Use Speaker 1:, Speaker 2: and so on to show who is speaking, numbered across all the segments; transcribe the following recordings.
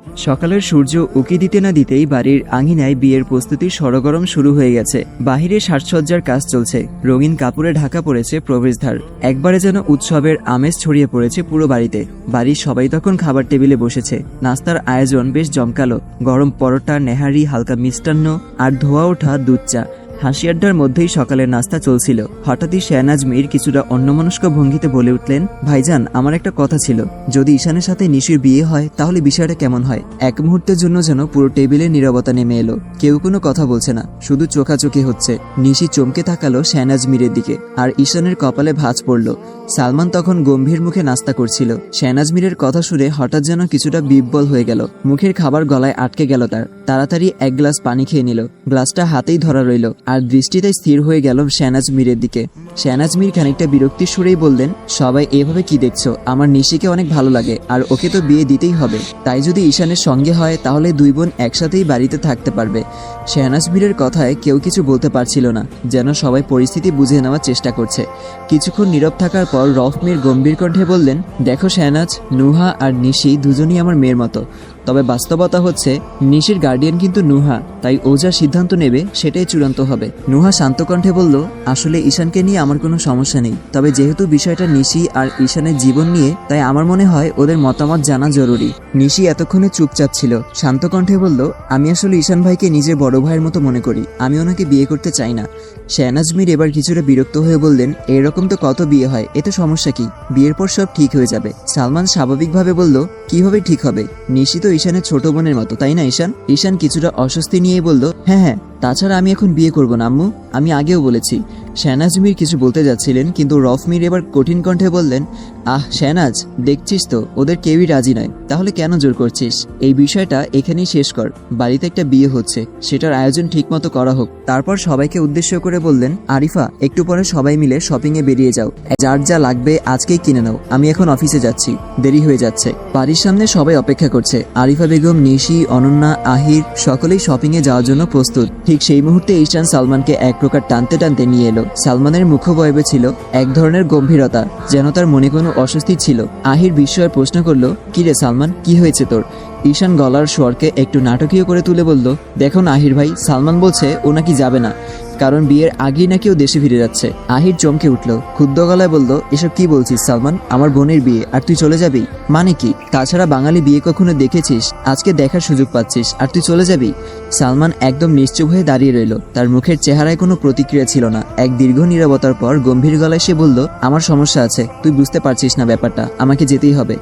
Speaker 1: সকালের সূর্য উকি দিতে না দিতেই বাড়ির আঙিনায় বিয়ের প্রস্তুতির সরগরম শুরু হয়ে গেছে। বাহিরে সাজসজ্জার কাজ চলছে, রঙিন কাপড়ে ঢাকা পড়েছে প্রবেশদ্বার। একবারে যেন উৎসবের আমেজ ছড়িয়ে পড়েছে পুরো বাড়িতে। বাড়ির সবাই তখন খাবার টেবিলে বসেছে। নাস্তার আয়োজন বেশ জমকালো। গরম পরোটা, নেহারি, হালকা মিষ্টান্ন আর ধোয়া ওঠা দুধ চা। হাসি আড্ডার মধ্যেই সকালের নাস্তা চলছিল। হঠাৎই শেহনাজ মীর কিছুটা অন্যমনস্ক ভঙ্গিতে বলে উঠলেন, ভাইজান, আমার একটা কথা ছিল। যদি ঈশানের সাথে নিশির বিয়ে হয় তাহলে বিষয়টা কেমন হয়? এক মুহূর্তের জন্য যেন পুরো টেবিলে নীরবতা নেমে এলো। কেউ কোনো কথা বলছে না, শুধু চোখাচোখি হচ্ছে। নিশি চমকে তাকালো শেহনাজ মীরের দিকে, আর ঈশানের কপালে ভাঁজ পড়ল। সালমান তখন গম্ভীর মুখে নাস্তা করছিল। শেহনাজ মীরের কথা শুনে হঠাৎ যেন কিছুটা বিব্বল হয়ে গেল। মুখের খাবার গলায় আটকে গেল তার। তাড়াতাড়ি এক গ্লাস পানি খেয়ে নিল। গ্লাসটা হাতেই ধরা রইল, আর দৃষ্টিতে স্থির হয়ে গেল শেহনাজ মীরের দিকে। শেহনাজ মীর খানিকটা বিরক্তির সুরেই বললেন, সবাই এভাবে কি দেখছো? আমার নিশিকে অনেক ভালো লাগে, আর ওকে তো বিয়ে দিতেই হবে। তাই যদি ঈশানের সঙ্গে হয় তাহলে দুই বোন একসাথেই বাড়িতে থাকতে পারবে। শেহনাজ মীরের কথায় কেউ কিছু বলতে পারছিল না, যেন সবাই পরিস্থিতি বুঝে নেওয়ার চেষ্টা করছে। কিছুক্ষণ নীরব থাকার পর রফ মীর গম্ভীর কণ্ঠে বললেন, দেখো শেহনাজ, নুহা আর নিশি দুজনই আমার মেয়ের মতো। তবে বাস্তবতা হচ্ছে নিশির গার্ডিয়ান কিন্তু নুহা, তাই ও যা সিদ্ধান্ত নেবে সেটাই চূড়ান্ত হবে। নুহা শান্ত কণ্ঠে বলল, আসলে ঈশানকে নিয়ে আমার কোনো সমস্যা নেই, তবে যেহেতু বিষয়টা নিশি আর ঈশানের জীবন নিয়ে, তাই আমার মনে হয় ওদের মতামত জানা জরুরি। নিশি এতক্ষণে চুপচাপ ছিল। শান্ত কণ্ঠে বলল, আমি আসলে ঈশান ভাইকে নিজের বড় ভাইয়ের মতো মনে করি, আমি ওনাকে বিয়ে করতে চাই না। শেহনাজ মীর এবার কিছুটা বিরক্ত হয়ে বললেন, এরকম তো কত বিয়ে হয়, এতে সমস্যা কি? বিয়ের পর সব ঠিক হয়ে যাবে। সালমান স্বাভাবিকভাবে বলল, কিভাবে ঠিক হবে? নিশি তো ঈশানের ছোট বোনের মতো, তাই না ঈশান? ঈশান কিছুটা অস্বস্তি নিয়ে বলল, হ্যাঁ, তাছাড়া আমি এখন বিয়ে করব না আম্মু, আমি আগেও বলেছি। শেহনাজ মীর কিছু বলতে যাচ্ছিলেন, কিন্তু রফ মীর এবার কঠিন কণ্ঠে বললেন, শেহনাজ, দেখছিস তো ওদের কেউই রাজি নয়, তাহলে কেন জোর করছিস? এই বিষয়টা এখানেই শেষ কর। বাড়িতে একটা বিয়ে হচ্ছে, সেটার আয়োজন ঠিকমতো করা হোক। তারপর সবাইকে উদ্দেশ্য করে বললেন, আরিফা, একটু পরে সবাই মিলে শপিং এ বেরিয়ে যাও। যার যা লাগবে আজকেই কিনে নাও, আমি এখন অফিসে যাচ্ছি, দেরি হয়ে যাচ্ছে। বাড়ির সামনে সবাই অপেক্ষা করছে। আরিফা বেগম, নিশি, অনন্যা, আহির সকলেই শপিং এ যাওয়ার জন্য প্রস্তুত। ঠিক সেই মুহূর্তে ঈশান সালমানকে এক প্রকার টানতে টানতে নিয়ে এলো। সালমানের মুখবয়বে ছিল এক ধরনের গম্ভীরতা, যেন তার মনে কোনো অস্বস্তি ছিল। আহির বিস্ময়ের প্রশ্ন করলো, কি রে সালমান, কি হয়েছে তোর? ঈশান গলার স্বরকে একটু নাটকীয় করে তুলে বলল, দেখো না আহির ভাই, সালমান বলছে ও নাকি যাবে না, কারণ বিয়ের আগেই নাকি ও দেশে ফিরে যাচ্ছে। আহির চমকে উঠল, ক্ষুব্ধ গলায় বলল, এসব কি বলছিস সালমান? আমার বোনের বিয়ে আর তুই চলে যাবি? মানে কি? তাছাড়া বাঙালি বিয়ে কখনো দেখেছিস? আজকে দেখার সুযোগ পাচ্ছিস আর তুই চলে যাবি? সালমান একদম নিশ্চুপ হয়ে দাঁড়িয়ে রইল। তার মুখের চেহারায় কোনো প্রতিক্রিয়া ছিল না। এক দীর্ঘ নীরবতার পর গম্ভীর গলায় সে বলল, আমার সমস্যা আছে, তুই বুঝতে পারছিস না ব্যাপারটা, আমাকে যেতেই হবে।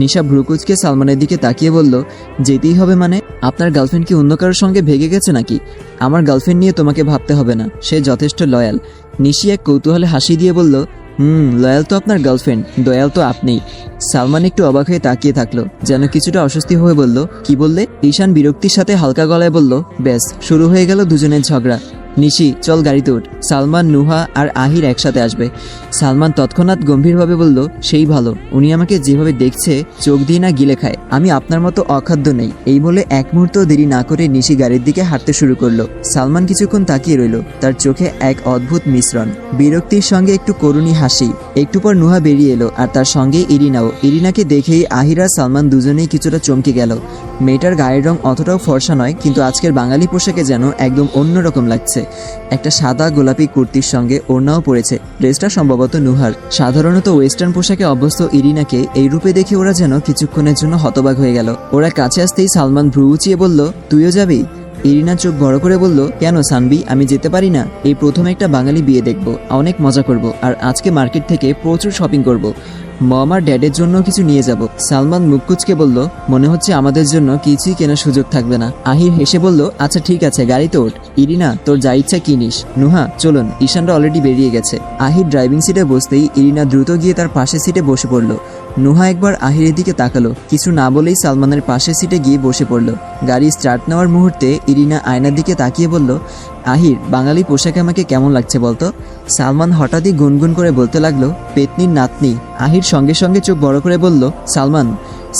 Speaker 1: নিশা ভ্রুকুচকে সালমানের দিকে তাকিয়ে বলল, যেতেই হবে মানে? আপনার গার্লফ্রেন্ড কি অন্য কারোর সঙ্গে ভেগে গেছে নাকি? আমার গার্লফ্রেন্ড নিয়ে তোমাকে ভাবতে হবে না, সে যথেষ্ট লয়াল। নিশি এক কৌতূহলে হাসি দিয়ে বলল, লয়াল তো আপনার গার্লফ্রেন্ড, দয়াল তো আপনি। সালমান একটু অবাক হয়ে তাকিয়ে থাকলো, যেন কিছুটা অস্বস্তি হয়ে বলল, কি বললে? ঈশান বিরক্তির সাথে হালকা গলায় বলল, ব্যাস শুরু হয়ে গেল দুজনের ঝগড়া। নিশি, চল গাড়িতে উঠ, সালমান, নুহা আর আহির একসাথে আসবে। সালমান তৎক্ষণাৎ গম্ভীরভাবে বলল, সেই ভালো, উনি আমাকে যেভাবে দেখছে চোখ দিয়ে না গিলে খায়। আমি আপনার মতো অখাদ্য নেই। এই বলে এক মুহূর্ত দেরি না করে নিশি গাড়ির দিকে হাঁটতে শুরু করলো। সালমান কিছুক্ষণ তাকিয়ে রইল, তার চোখে এক অদ্ভুত মিশ্রণ, বিরক্তির সঙ্গে একটু করুণী হাসি। একটু পর নুহা বেরিয়ে এলো, আর তার সঙ্গে ইরিনাও। ইরিনাকে দেখেই আহির আর সালমান দুজনেই কিছুটা চমকে গেল। মেয়েটার গায়ের রং অতটাও ফর্সা নয়, কিন্তু আজকের বাঙালি পোশাকে যেন একদম অন্যরকম লাগছে। একটা সাদা গোলাপি কুর্তির সঙ্গে ওড়নাও পরেছে। ড্রেসটা সম্ভবত নুহার। সাধারণত ওয়েস্টার্ন পোশাকে অভ্যস্ত ইরিনাকে এই রূপে দেখে ওরা যেন কিছুক্ষণের জন্য হতবাক হয়ে গেল। ওরা কাছে আসতেই সালমান ভ্রু উঁচিয়ে বলল, তুইও যাবি? ইরিনা চোখ বড় করে বলল, কেন সানবি, আমি যেতে পারি না? এই প্রথম একটা বাঙালি বিয়ে দেখব, অনেক মজা করব, আর আজকে মার্কেট থেকে প্রচুর শপিং করব। মম আর ড্যাডের জন্য কিছু নিয়ে যাব। সালমান মুখ কুঁচকে বলল, মনে হচ্ছে আমাদের জন্য কিছুই কেনার সুযোগ থাকবে না। আহির হেসে বলল, আচ্ছা ঠিক আছে, গাড়িতে ওঠ। ইরিনা, তোর যা ইচ্ছা কিনিস। নুহা, চলুন, ঈশানরা অলরেডি বেরিয়ে গেছে। আহির ড্রাইভিং সিটে বসতেই ইরিনা দ্রুত গিয়ে তার পাশের সিটে বসে পড়ল। নুহা একবার আহিরের দিকে তাকালো, কিছু না বলেই সালমানের পাশের সিটে গিয়ে বসে পড়ল। গাড়ি স্টার্ট নেওয়ার মুহূর্তে ইরিনা আয়নার দিকে তাকিয়ে বলল, আহির, বাঙালি পোশাকে আমাকে কেমন লাগছে বলতো? সালমান হঠাৎই গুনগুন করে বলতে লাগলো, পেতনির নাতনি। আহির সঙ্গে সঙ্গে চোখ বড় করে বলল, সালমান।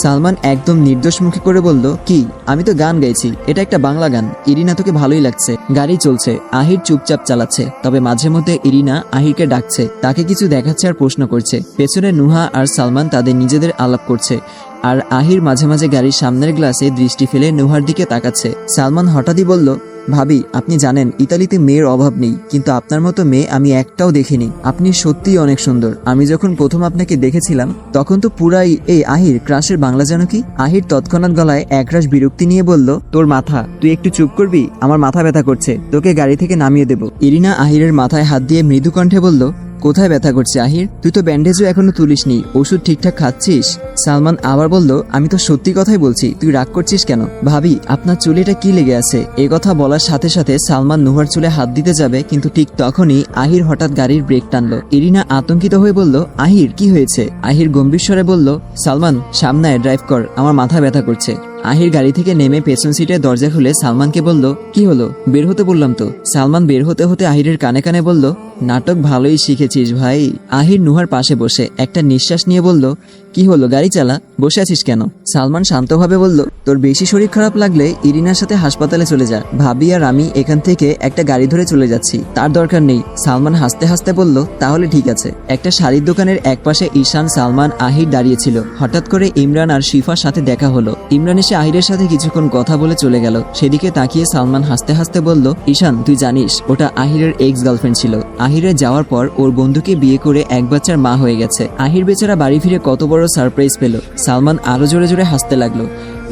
Speaker 1: সালমান একদম নির্দোষ মুখে করে বলল, কি? আমি তো গান গাইছি, এটা একটা বাংলা গান। ইরিনা, তোকে ভালোই লাগছে। গাড়ি চলছে, আহির চুপচাপ চালাচ্ছে, তবে মাঝে মধ্যে ইরিনা আহিরকে ডাকছে, তাকে কিছু দেখাচ্ছে আর প্রশ্ন করছে। পেছনে নুহা আর সালমান তাদের নিজেদের আলাপ করছে। আর আহির মাঝে মাঝে গাড়ির সামনের গ্লাসে দৃষ্টি ফেলে নুহার দিকে তাকাচ্ছে। সালমান হঠাৎই বলল, ভাবি আপনি জানেন ইতালিতে মেয়ের অভাব নেই, কিন্তু আপনার মতো মেয়ে আমি একটাও দেখিনি। আপনি সত্যিই অনেক সুন্দর। আমি যখন প্রথম আপনাকে দেখেছিলাম তখন তো পুরাই এই আহির ক্রাশের বাংলা জানো কি? আহির তৎক্ষণাৎ গলায় একরাশ বিরক্তি নিয়ে বলল, তোর মাথা, তুই একটু চুপ করবি? আমার মাথা ব্যথা করছে, তোকে গাড়ি থেকে নামিয়ে দেব। ইরিনা আহিরের মাথায় হাত দিয়ে মৃদু কণ্ঠে বলল, কোথায় ব্যথা করছে আহির? তুই তো ব্যান্ডেজও এখনো তুলিসনি, ওষুধ ঠিকঠাক খাচ্ছিস? সালমান আবার বলল, আমি তো সত্যি কথাই বলছি, তুই রাগ করছিস কেন? ভাবি আপনার চুলে এটা কি লেগে আছে? এ কথা বলার সাথে সাথে সালমান নুহার চুলে হাত দিতে যাবে, কিন্তু ঠিক তখনই আহির হঠাৎ গাড়ির ব্রেক টানলো। ইরিনা আতঙ্কিত হয়ে বলল, আহির কি হয়েছে? আহির গম্ভীর স্বরে বলল, সালমান সামনে ড্রাইভ কর, আমার মাথা ব্যথা করছে। আহির গাড়ি থেকে নেমে পেছন সিটের দরজা খুলে সালমানকে বলল, কি হলো? বের হতে বললাম তো। সালমান বের হতে হতে আহিরের কানে কানে বলল, নাটক ভালোই শিখেছিস ভাই। আহির নুহার পাশে বসে একটা নিঃশ্বাস নিয়ে বলল, কি হলো, গাড়ি চালা, বসে আছিস কেন? সালমান শান্তভাবে বলল, তোর বেশি শরীর খারাপ লাগলে ইরিনার সাথে হাসপাতালে চলে যা। ভাবি আর আমি এখান থেকে একটা গাড়ি ধরে চলে যাচ্ছি। তার দরকার নেই। সালমান হাসতে হাসতে বলল, তাহলে ঠিক আছে। একটা শাড়ির দোকানের একপাশে ঈশান, সালমান, আহির দাঁড়িয়েছিল। হঠাৎ করে ইমরান আর শিফার সাথে দেখা হলো। ইমরান এসে আহিরের সাথে কিছুক্ষণ কথা বলে চলে গেল। সেদিকে তাকিয়ে সালমান হাসতে হাসতে বলল, ঈশান তুই জানিস ওটা আহিরের এক্স গার্লফ্রেন্ড ছিল। আহিরের যাওয়ার পর ওর বন্ধুকে বিয়ে করে এক বাচ্চার মা হয়ে গেছে। আহির বেচারা বাড়ি ফিরে কত বড় সারপ্রাইজ পেল। সালমান আরো জোরে জোরে হাসতে লাগলো।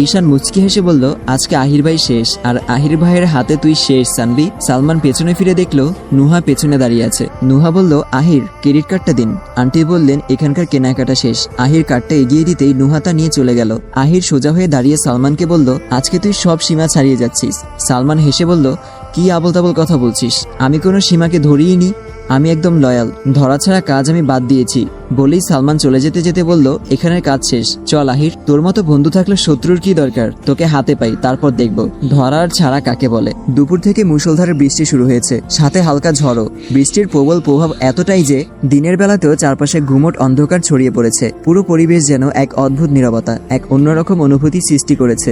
Speaker 1: ঈশান মুচকি হেসে বলল, আজকে আহির ভাই শেষ, আর আহির ভাইয়ের হাতে তুই শেষ সানবি। সালমান পেছনে ফিরে দেখলো নুহা পেছনে দাঁড়িয়ে আছে। নুহা বলল, আহির ক্রেডিট কার্ডটা দিন। আন্টি বললেন, এখানকার কেনাকাটা শেষ। আহির কার্ডটা এগিয়ে দিতেই নুহা তা নিয়ে চলে গেল। আহির সোজা হয়ে দাঁড়িয়ে সালমানকে বলল, আজকে তুই সব সীমা ছাড়িয়ে যাচ্ছিস। সালমান হেসে বলল, কি আবল তাবল কথা বলছিস? আমি কোনো সীমাকে ধরিয়ে নি। আমি একদম লয়াল। ধরা ছাড়া কাজ আমি বাদ দিয়েছি। বলেই সালমান চলে যেতে যেতে বলল, এখানের কাজ শেষ, চল আহির। তোর মতো বন্ধু থাকলে শত্রুর কি দরকার? তোকে হাতে পাই, তারপর দেখব ধরার ছাড়া কাকে বলে। দুপুর থেকে মুষলধারে বৃষ্টি শুরু হয়েছে, সাথে হালকা ঝড়ও। বৃষ্টির প্রবল প্রভাব এতটাই যে দিনের বেলাতেও চারপাশে ঘুমট অন্ধকার ছড়িয়ে পড়েছে। পুরো পরিবেশ যেন এক অদ্ভুত নীরবতা, এক অন্যরকম অনুভূতি সৃষ্টি করেছে।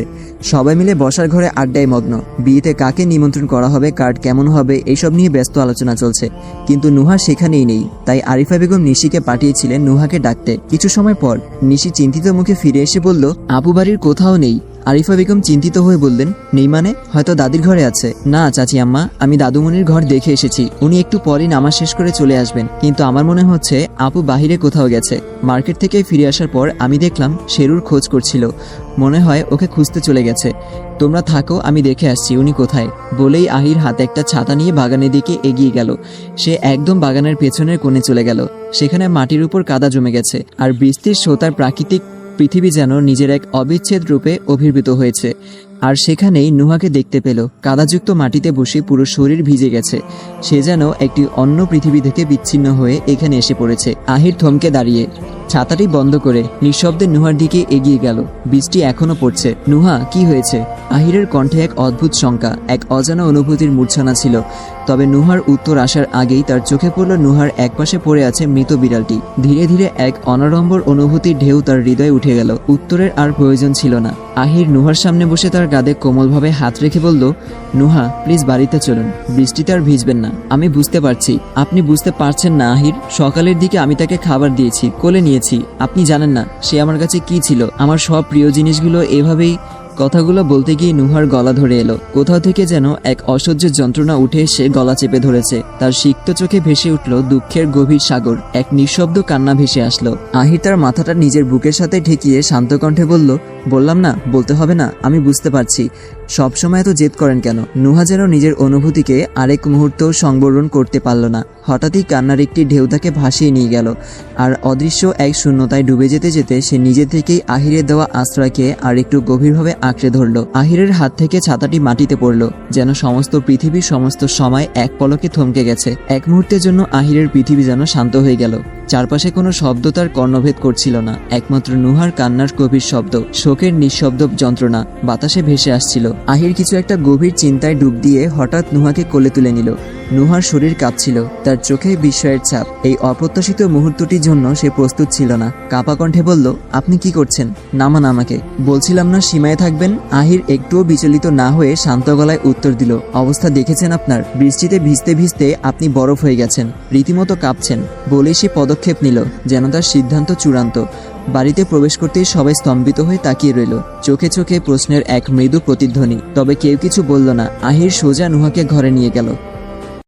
Speaker 1: সবাই মিলে বসার ঘরে আড্ডায় মগ্ন। বিয়েতে কাকে নিমন্ত্রণ করা হবে, কার্ড কেমন হবে, এইসব নিয়ে ব্যস্ত আলোচনা চলছে। কিন্তু নুহা সেখানেই নেই। তাই আরিফা বেগম নিশিকে পাঠিয়েছিলেন নুহাকে ডাকতে। কিছু সময় পর নিশি চিন্তিত মুখে ফিরে এসে বলল, আপু বাড়ির কোথাও নেই। আরিফা বেগম চিন্তিত হয়ে বললেন, নেই মানে? হয়তো দাদির ঘরে আছে। না চাচি আম্মা, আমি দাদুমণির ঘর দেখে এসেছি। উনি একটু পরই নামাজ শেষ করে চলে আসবেন, কিন্তু আমার মনে হচ্ছে আপু বাহিরে কোথাও গেছে। মার্কেট থেকে ফিরে আসার পর আমি দেখলাম শেরুর খোঁজ করছিল। মনে হয় ওকে খুঁজতে চলে গেছে। তোমরা থাকো, আমি দেখে আসছি উনি কোথায়। বলেই আহির হাতে একটা ছাতা নিয়ে বাগানের দিকে এগিয়ে গেল। সে একদম বাগানের পেছনের কোণে চলে গেল। সেখানে মাটির উপর কাদা জমে গেছে, আর বৃষ্টির স্রোতার প্রাকৃতিক পৃথিবী যেন নিজের এক অবিচ্ছেদ রূপে অভিভূত হয়েছে। আর সেখানেই নুহাকে দেখতে পেল, কাদাযুক্ত মাটিতে বসে পুরো শরীর ভিজে গেছে। সে যেন একটি অন্য পৃথিবী থেকে বিচ্ছিন্ন হয়ে এখানে এসে পড়েছে। আহির থমকে দাঁড়িয়ে ছাতাটি বন্ধ করে নিঃশব্দে নুহার দিকে এগিয়ে গেল। বৃষ্টি এখনো পড়ছে। নুহা কি হয়েছে? আহিরের কণ্ঠে এক অদ্ভুত শঙ্কা, এক অজানা অনুভূতির মূর্ছনা ছিল। তবে নুহার উত্তর আসার আগেই তার চোখে পড়ল নুহার একপাশে পড়ে আছে মৃত বিড়ালটি। ধীরে ধীরে এক অনাড়ম্বর অনুভূতির ঢেউ তার হৃদয়ে উঠে গেল। উত্তরের আর প্রয়োজন ছিল না। আহির নুহার সামনে বসে তার কাঁধে কোমলভাবে হাত রেখে বলল, নুহা প্লিজ বাড়িতে চলুন, বৃষ্টিতে আর ভিজবেন না। আমি বুঝতে পারছি আপনি বুঝতে পারছেন না আহির। সকালের দিকে আমি তাকে খাবার দিয়েছি, কোলে নিয়েছি। আপনি জানেন না সে আমার কাছে কি ছিল। আমার সব প্রিয় জিনিসগুলো এভাবেই। কথাগুলো বলতে গিয়ে নুহার গলা ধরে এলো। কোথাও থেকে যেন এক অসহ্য যন্ত্রণা উঠে এসে গলা চেপে ধরেছে। তার সিক্ত চোখে ভেসে উঠল দুঃখের গভীর সাগর। এক নিঃশব্দ কান্না ভেসে আসলো। আহির তার মাথাটা নিজের বুকের সাথে ঠেকিয়ে শান্ত কণ্ঠে বলল, বললাম না, বলতে হবে না, আমি বুঝতে পারছি। সবসময় এত জেদ করেন কেন? নুহা যেন নিজের অনুভূতিকে আরেক মুহূর্তও সংবরণ করতে পারল না। হঠাৎই কান্নার একটি ঢেউ তাকে ভাসিয়ে নিয়ে গেল, আর অদৃশ্য এক শূন্যতায় ডুবে যেতে যেতে সে নিজে থেকেই আহিরের দেওয়া আশ্রয়কে আর একটু গভীরভাবে আঁকড়ে ধরল। আহিরের হাত থেকে ছাতাটি মাটিতে পড়ল, যেন সমস্ত পৃথিবীর সমস্ত সময় এক পলকে থমকে গেছে। এক মুহূর্তের জন্য আহিরের পৃথিবী যেন শান্ত হয়ে গেল। চারপাশে কোনো শব্দ তার কর্ণভেদ করছিল না, একমাত্র নুহার কান্নার গভীর শব্দ, শোকের নিঃশব্দ যন্ত্রণা বাতাসে ভেসে আসছিল। আহির কিছু একটা গভীর চিন্তায় ডুব দিয়ে হঠাৎ নুহাকে কোলে তুলে নিল। নুহার শরীর কাঁপছিল, তার চোখে বিস্ময়ের ছাপ। এই অপ্রত্যাশিত মুহূর্তটির জন্য সে প্রস্তুত ছিল না। কাঁপা কণ্ঠে বলল, আপনি কি করছেন? নামান আমাকে। বলছিলাম না সীমায় থাকবেন। আহির একটুও বিচলিত না হয়ে শান্ত গলায় উত্তর দিল, অবস্থা দেখেছেন আপনার? বৃষ্টিতে ভিজতে ভিজতে আপনি বরফ হয়ে গেছেন, রীতিমতো কাঁপছেন। বলেই সে পদক্ষেপ নিল, যেন তার সিদ্ধান্ত চূড়ান্ত। বাড়িতে প্রবেশ করতেই সবাই স্তম্ভিত হয়ে তাকিয়ে রইল, চোখে চোখে প্রশ্নের এক মৃদু প্রতিধ্বনি। তবে কেউ কিছু বলল না। আহির সোজা নুহাকে ঘরে নিয়ে গেল।